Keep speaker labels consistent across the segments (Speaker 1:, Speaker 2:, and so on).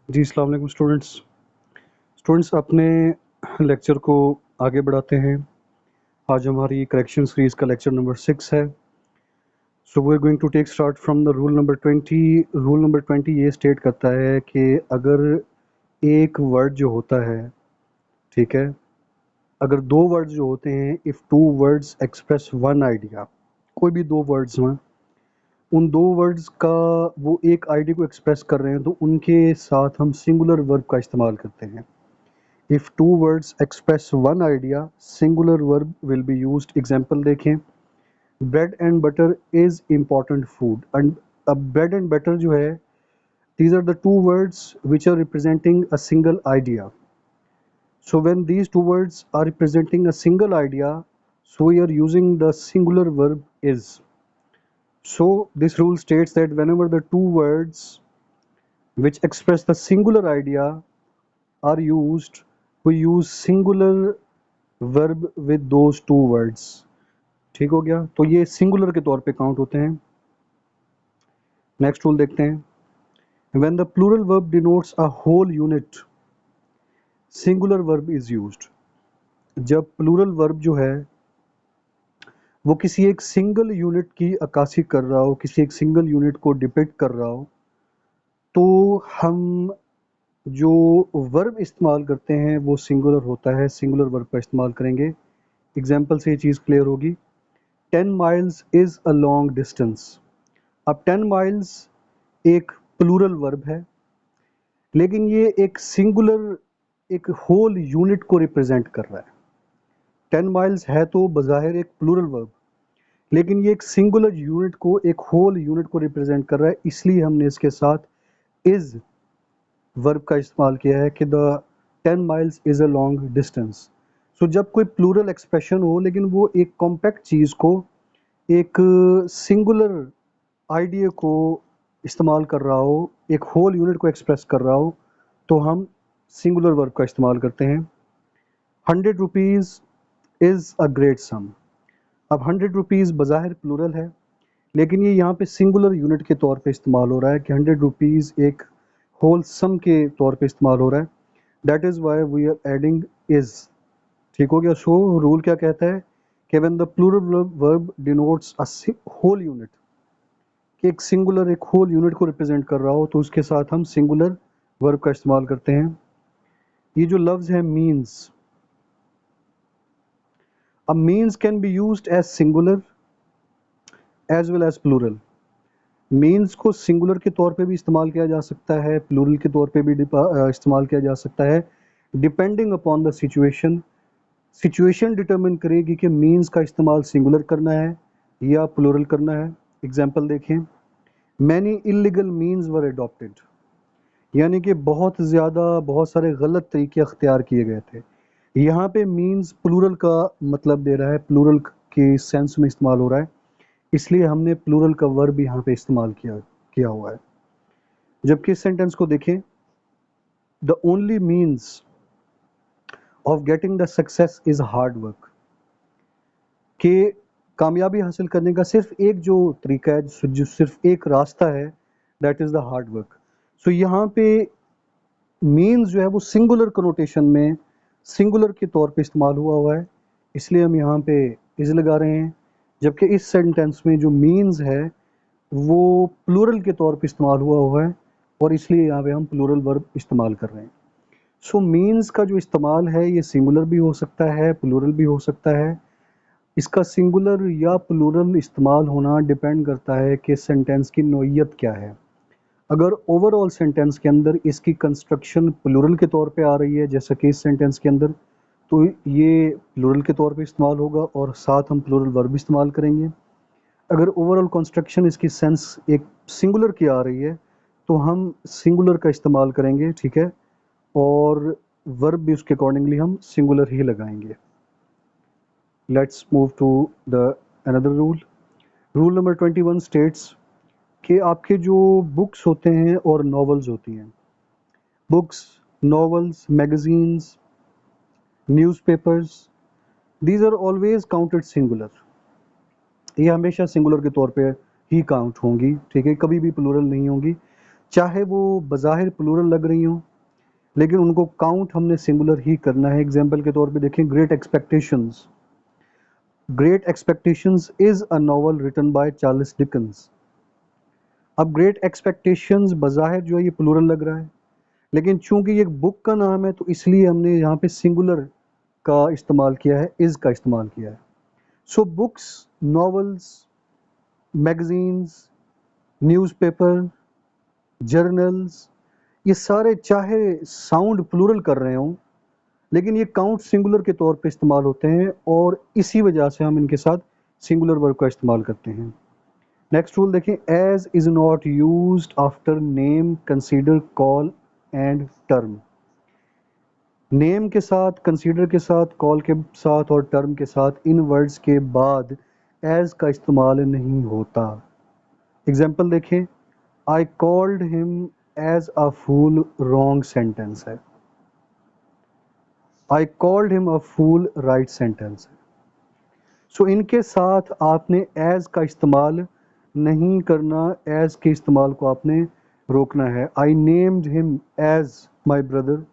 Speaker 1: जी, अस्सलाम वालेकुम students. Students अपने लेक्चर को आगे बढ़ाते हैं। आज हमारी करेक्शन सीरीज़ का लेक्चर नंबर 6 है। So we are going to take start from the rule number 20। Rule number 20 ये स्टेट करता है कि अगर एक वर्ड जो होता है, ठीक है, अगर दो वर्ड्स जो होते हैं, if two words express one idea, कोई भी दो वर्ड्स हों, उन दो वर्ड्स का वो एक आइडिया को एक्सप्रेस कर रहे हैं, तो उनके साथ हम सिंगुलर वर्ब का इस्तेमाल करते हैं। If two words express one idea, singular verb will be used. Example देखें, bread and butter is important food. And अब bread and butter जो है, these are the two words which are representing a single idea. So when these two words are representing a single idea, so we are using the singular verb is. So this rule states that whenever the two words which express the singular idea are used, we use singular verb with those two words. ठीक हो गया, तो ये singular के तौर पे count होते हैं। नेक्स्ट रूल देखते हैं, when the plural verb denotes a whole unit, singular verb is used. जब प्लूरल वर्ब जो है वो किसी एक सिंगल यूनिट की अक्कासी कर रहा हो, किसी एक सिंगल यूनिट को डिपिक्ट कर रहा हो, तो हम जो वर्ब इस्तेमाल करते हैं वो सिंगुलर होता है, सिंगुलर वर्ब का इस्तेमाल करेंगे। एग्जाम्पल से ये चीज़ क्लियर होगी। 10 miles is a long distance. अब 10 माइल्स एक प्लूरल वर्ब है, लेकिन ये एक सिंगुलर, एक होल यूनिट को रिप्रेजेंट कर रहा है। 10 माइल्स है तो बज़ाहिर एक प्लूरल वर्ब, लेकिन ये एक सिंगुलर यूनिट को, एक होल यूनिट को रिप्रेजेंट कर रहा है, इसलिए हमने इसके साथ इज़ वर्ब का इस्तेमाल किया है कि the 10 miles is a long distance. So जब कोई प्लूरल एक्सप्रेशन हो, लेकिन वो एक कॉम्पैक्ट चीज़ को, एक सिंगुलर आइडिया को इस्तेमाल कर रहा हो, एक होल यूनिट को एक्सप्रेस कर रहा हो, तो हम सिंगुलर वर्ब का इस्तेमाल करते हैं। 100 rupees is a great some. अब 100 रुपीज़ बज़ाहिर प्लूरल है, लेकिन ये यहाँ पे सिंगुलर यूनिट के तौर पे इस्तेमाल हो रहा है कि 100 रुपीज़ एक होल सम के तौर पे इस्तेमाल हो रहा है। That is why we are adding is. ठीक हो गया। सो रूल क्या कहता है कि when the plural verb denotes a whole unit, कि एक सिंगुलर, एक होल यूनिट को रिप्रेजेंट कर रहा हो, तो उसके साथ हम सिंगुलर वर्ब का इस्तेमाल करते हैं। ये जो लफ्ज़ है मीन्स, अब means can be used as singular as well as plural. Means को सिंगुलर के तौर पे भी इस्तेमाल किया जा सकता है, प्लूरल के तौर पे भी इस्तेमाल किया जा सकता है, depending upon the situation. Situation determine करेगी कि मीन्स का इस्तेमाल सिंगुलर करना है या प्लूरल करना है। एग्जाम्पल देखें, मैनी इलीगल मीन्स वर अडॉप्टेड, यानी कि बहुत ज़्यादा, बहुत सारे गलत तरीके अख्तियार किए गए थे। यहाँ पे मीन्स प्लूरल का मतलब दे रहा है, प्लूरल के सेंस में इस्तेमाल हो रहा है, इसलिए हमने प्लूरल का वर्ब यहाँ पे इस्तेमाल किया हुआ है। जबकि इस सेंटेंस को देखें, the only means of getting the success is hard work, कि कामयाबी हासिल करने का सिर्फ एक जो तरीका है, जो सिर्फ एक रास्ता है, that is the hard work. So यहाँ पे मीन्स जो है वो सिंगुलर कनोटेशन में, सिंगुलर के तौर पे इस्तेमाल हुआ है, इसलिए हम यहाँ पे इज़ लगा रहे हैं। जबकि इस सेंटेंस में जो मीन्स है वो प्लूरल के तौर पे इस्तेमाल हुआ है, और इसलिए यहाँ पे हम प्लूरल वर्ब इस्तेमाल कर रहे हैं। सो मीन्स का जो इस्तेमाल है ये सिंगुलर भी हो सकता है, प्लूरल भी हो सकता है। इसका सिंगुलर या प्लूरल इस्तेमाल होना डिपेंड करता है कि सेंटेंस की नोयत क्या है। अगर ओवरऑल सेंटेंस के अंदर इसकी कंस्ट्रक्शन प्लूरल के तौर पे आ रही है, जैसा कि इस सेंटेंस के अंदर, तो ये प्लूरल के तौर पे इस्तेमाल होगा और साथ हम प्लूरल वर्ब इस्तेमाल करेंगे। अगर ओवरऑल कंस्ट्रक्शन इसकी सेंस एक सिंगुलर की आ रही है, तो हम सिंगुलर का इस्तेमाल करेंगे, ठीक है, और वर्ब भी उसके अकॉर्डिंगली हम सिंगुलर ही लगाएंगे। Let's move to the another rule. Rule number 21 states कि आपके जो बुक्स होते हैं और नॉवेल्स होती हैं, books, novels, magazines, newspapers, these are always counted singular. ये हमेशा सिंगुलर के तौर पे ही काउंट होंगी, ठीक है, कभी भी प्लूरल नहीं होंगी। चाहे वो बज़ाहिर प्लूरल लग रही हों, लेकिन उनको काउंट हमने सिंगुलर ही करना है। एग्जाम्पल के तौर पे देखें, great expectations. Great expectations is a novel written by Charles Dickens. अब ग्रेट एक्सपेक्टेशंस बज़ाहिर जो है ये प्लूरल लग रहा है, लेकिन चूंकि ये एक बुक का नाम है तो इसलिए हमने यहाँ पे सिंगुलर का इस्तेमाल किया है, इज़ का इस्तेमाल किया है। So books, novels, magazines, newspaper, journals, ये सारे चाहे साउंड प्लूरल कर रहे हों, लेकिन ये काउंट सिंगुलर के तौर पे इस्तेमाल होते हैं और इसी वजह से हम इनके साथ सिंगुलर वर्ब का इस्तेमाल करते हैं। नेक्स्ट रूल देखें, as is not used after name, consider, call and term. Name के साथ, कंसीडर के साथ, कॉल के साथ और टर्म के साथ इन वर्ड्स के बाद एज का इस्तेमाल नहीं होता। एग्जाम्पल देखें, I called him as a fool, wrong sentence है। I called him a fool, right sentence है। सो इनके साथ आपने एज का इस्तेमाल नहीं करना, एज के इस्तेमाल को आपने रोकना है। I named him as my brother,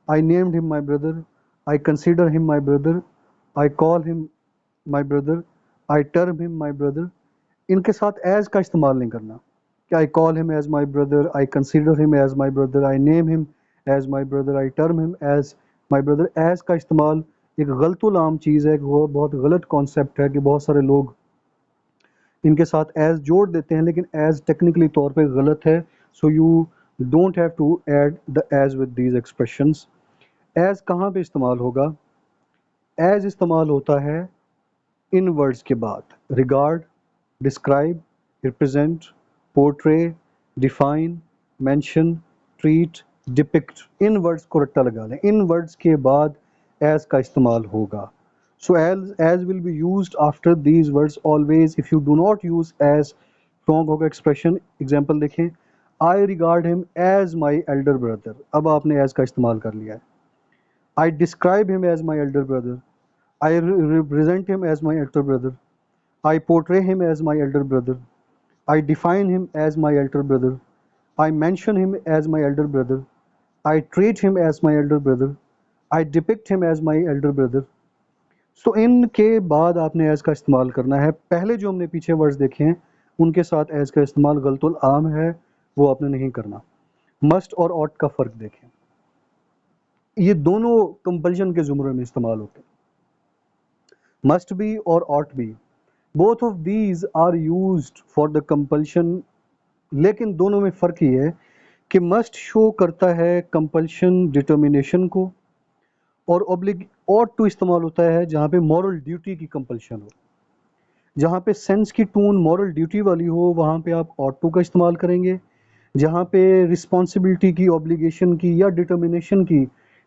Speaker 1: I named him my brother, I consider him my brother, I call him my brother, I term him my brother. इनके साथ एज का इस्तेमाल नहीं करना कि I call him as my brother, I consider him as my brother, I name him as my brother, I term him as my brother. As का इस्तेमाल एक गलतुल आम चीज़ है, वो बहुत गलत कॉन्सेप्ट है कि बहुत सारे लोग इनके साथ एज जोड़ देते हैं, लेकिन एज टेक्निकली तौर पे गलत है। So you don't have to add the as with these expressions. As कहाँ पे इस्तेमाल होगा? एज इस्तेमाल होता है इन वर्ड्स के बाद, regard, describe, represent, portray, define, mention, treat, depict. इन वर्ड्स को रट्टा लगा लें, इन वर्ड्स के बाद एज का इस्तेमाल होगा। So as will be used after these words always. If you do not use as, wrong होगा expression. Example देखें, I regard him as my elder brother. अब आपने as का इस्तेमाल कर लिया है। I describe him as my elder brother. I represent him as my elder brother. I portray him as my elder brother. I define him as my elder brother. I mention him as my elder brother. I treat him as my elder brother. I depict him as my elder brother. सो इनके बाद आपने as का इस्तेमाल करना है। पहले जो हमने पीछे वर्ड्स देखे हैं उनके साथ एज का इस्तेमाल गलतुल आम है, वो आपने नहीं करना। मस्ट और ऑट का फ़र्क देखें, ये दोनों कंपल्शन के ज़ुमरे में इस्तेमाल होते हैं। मस्ट बी और ought be, both of these are used for the compulsion, लेकिन दोनों में फ़र्क ये है कि मस्ट शो करता है कंपल्शन, डिटर्मिनेशन को, और ऑब्लिग ऑट टू इस्तेमाल होता है जहाँ पे मॉरल ड्यूटी की कंपल्शन हो। जहाँ पे सेंस की टून मॉरल ड्यूटी वाली हो वहाँ पे आप ऑट टू का इस्तेमाल करेंगे। जहाँ पे रिस्पॉन्सिबिलिटी की, ऑब्लिगेशन की या डिटर्मिनेशन की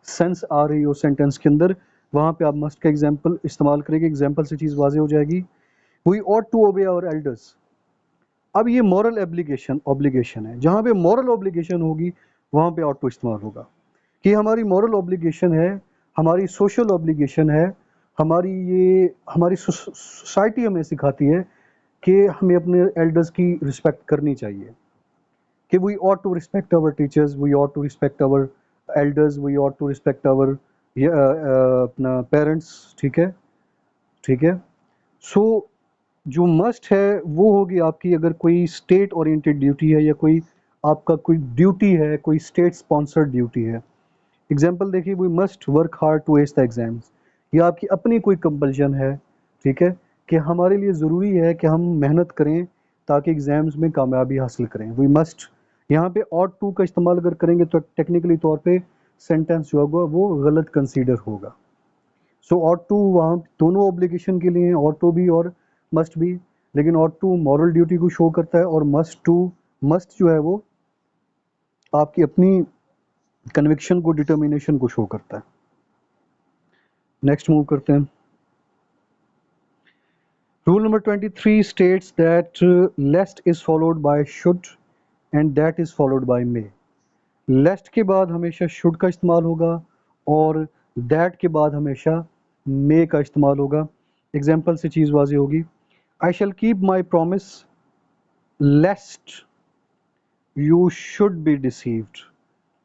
Speaker 1: सेंस आ रही हो सेंटेंस के अंदर, वहाँ पे आप मस्ट का एग्जाम्पल इस्तेमाल करेंगे। एग्जाम्पल से चीज़ वाज़ेह हो जाएगी। We ought to obey our elders. अब ये मॉरल ऑब्लिगेशन है, जहाँ पे मॉरल ऑब्लिगेशन होगी वहाँ पे ऑट टू इस्तेमाल होगा कि हमारी मॉरल ऑब्लिगेशन है, हमारी सोशल ऑब्लिगेशन है, हमारी सोसाइटी हमें सिखाती है कि हमें अपने एल्डर्स की रिस्पेक्ट करनी चाहिए, कि we ought to respect our teachers, we ought to respect our elders, we ought to respect our अपना पेरेंट्स। ठीक है, ठीक है। सो जो मस्ट है वो होगी आपकी, अगर कोई स्टेट ओरिएंटेड ड्यूटी है या कोई आपका कोई ड्यूटी है, कोई स्टेट स्पॉन्सर्ड ड्यूटी है। एग्जाम्पल देखिए, we must work hard to ace the exams. ये आपकी अपनी कोई कंपल्शन है, ठीक है, कि हमारे लिए ज़रूरी है कि हम मेहनत करें ताकि एग्ज़ाम्स में कामयाबी हासिल करें। वी मस्ट, यहाँ पे ऑट टू का इस्तेमाल अगर करेंगे तो टेक्निकली तौर पे सेंटेंस जो होगा वो गलत कंसीडर होगा। सो ऑट टू वहाँ दोनों ऑब्लिगेशन के लिए, ऑट टू भी और मस्ट भी, लेकिन ऑट टू मॉरल ड्यूटी को शो करता है और मस्ट जो है वो आपकी अपनी कन्विक्शन को, डिटर्मिनेशन को शो करता है। नेक्स्ट मूव करते हैं। Rule number 23 states that lest is followed by should and that is followed by may. lest के बाद हमेशा should का इस्तेमाल होगा और that के बाद हमेशा may का इस्तेमाल होगा। एग्जाम्पल से चीज़ वाज़ेह होगी। I shall keep my promise lest you should be deceived.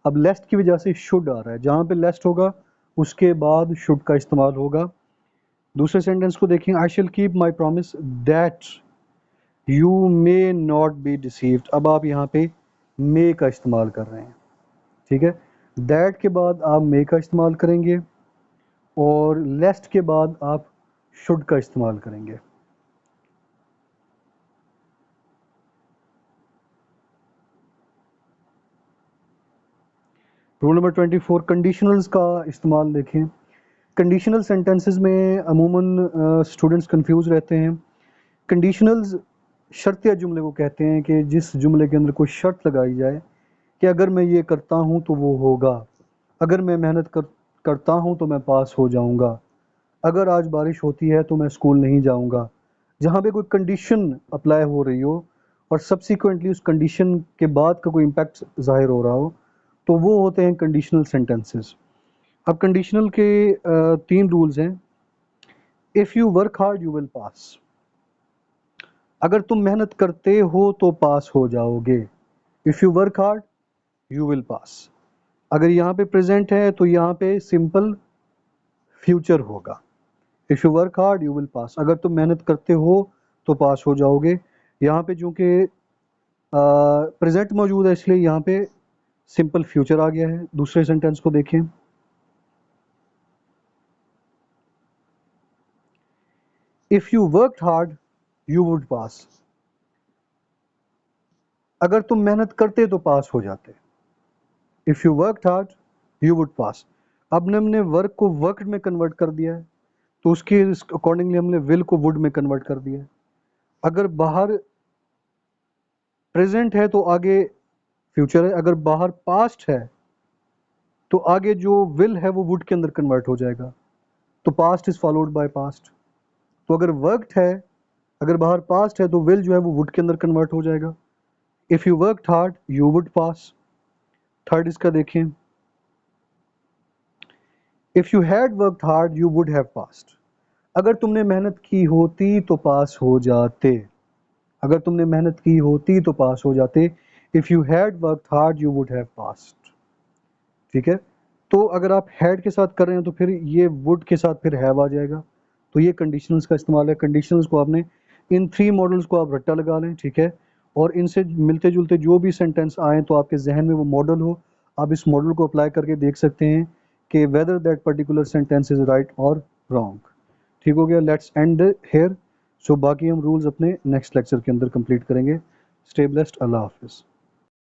Speaker 1: अब लेस्ट की वजह से शुड आ रहा है, जहाँ पे लेस्ट होगा उसके बाद शुड का इस्तेमाल होगा। दूसरे सेंटेंस को देखें, आई शिल keep my promise that you may not be deceived. अब आप यहाँ पे मे का इस्तेमाल कर रहे हैं, ठीक है। दैट के बाद आप मे का इस्तेमाल करेंगे और लेस्ट के बाद आप शुड का इस्तेमाल करेंगे। रूल नंबर 24, कंडीशनल्स का इस्तेमाल देखें। कंडीशनल सेंटेंसेस में अमूमन स्टूडेंट्स कंफ्यूज रहते हैं। कंडीशनल्स शर्तिया जुमले को कहते हैं कि जिस जुमले के अंदर कोई शर्त लगाई जाए कि अगर मैं ये करता हूँ तो वो होगा, अगर मैं मेहनत करता हूँ तो मैं पास हो जाऊँगा, अगर आज बारिश होती है तो मैं स्कूल नहीं जाऊँगा। जहाँ पे कोई कंडीशन अप्लाई हो रही हो और सब्सिक्वेंटली उस कंडीशन के बाद का कोई इम्पैक्ट ज़ाहिर हो रहा हो, तो वो होते हैं कंडीशनल सेंटेंसेस। अब कंडीशनल के 3 रूल्स हैं। If you work hard you will pass, अगर तुम मेहनत करते हो तो पास हो जाओगे। If you work hard you will pass. अगर यहाँ पे प्रेजेंट है तो यहाँ पे सिंपल फ्यूचर होगा। If you work hard you will pass, अगर तुम मेहनत करते हो तो पास हो जाओगे। यहाँ पे चूँकि प्रेजेंट मौजूद है इसलिए यहाँ पे सिंपल फ्यूचर आ गया है। दूसरे सेंटेंस को देखें, if you worked hard you would पास, अगर तुम मेहनत करते तो पास हो जाते। If you worked hard you would पास। अब हमने वर्क को वर्कड में कन्वर्ट कर दिया है तो उसके अकॉर्डिंगली हमने विल को वुड में कन्वर्ट कर दिया है। अगर बाहर प्रेजेंट है तो आगे फ्यूचर है, अगर बाहर पास्ट है तो आगे जो विल है वो वुड के अंदर कन्वर्ट हो जाएगा, तो past is followed by past. तो अगर वर्कड है, अगर बाहर पास्ट है तो विल जो है वो वुड के अंदर कन्वर्ट हो जाएगा। If you worked hard you would pass. Third इसका देखें, if you had worked hard you would have passed, अगर तुमने मेहनत की होती तो पास हो जाते, अगर तुमने मेहनत की होती तो पास हो जाते। If you had worked hard you would have passed, ठीक है। तो अगर आप हैड के साथ कर रहे हैं तो फिर ये वुड के साथ फिर हैव आ जाएगा। तो ये कंडीशनल्स का इस्तेमाल है। कंडीशनल्स को आपने इन 3 मॉडल्स को आप रट्टा लगा लें, ठीक है। और इनसे मिलते जुलते जो भी सेंटेंस आए तो आपके जहन में वो मॉडल हो, आप इस मॉडल को अप्लाई करके देख सकते हैं कि whether that particular sentence is right और रॉन्ग। ठीक हो गया, लेट्स एंड हेयर। सो बाकी हम रूल्स अपने नेक्स्ट लेक्चर के अंदर कंप्लीट करेंगे। स्टे ब्लेस्ड, अल्लाह हाफिज़।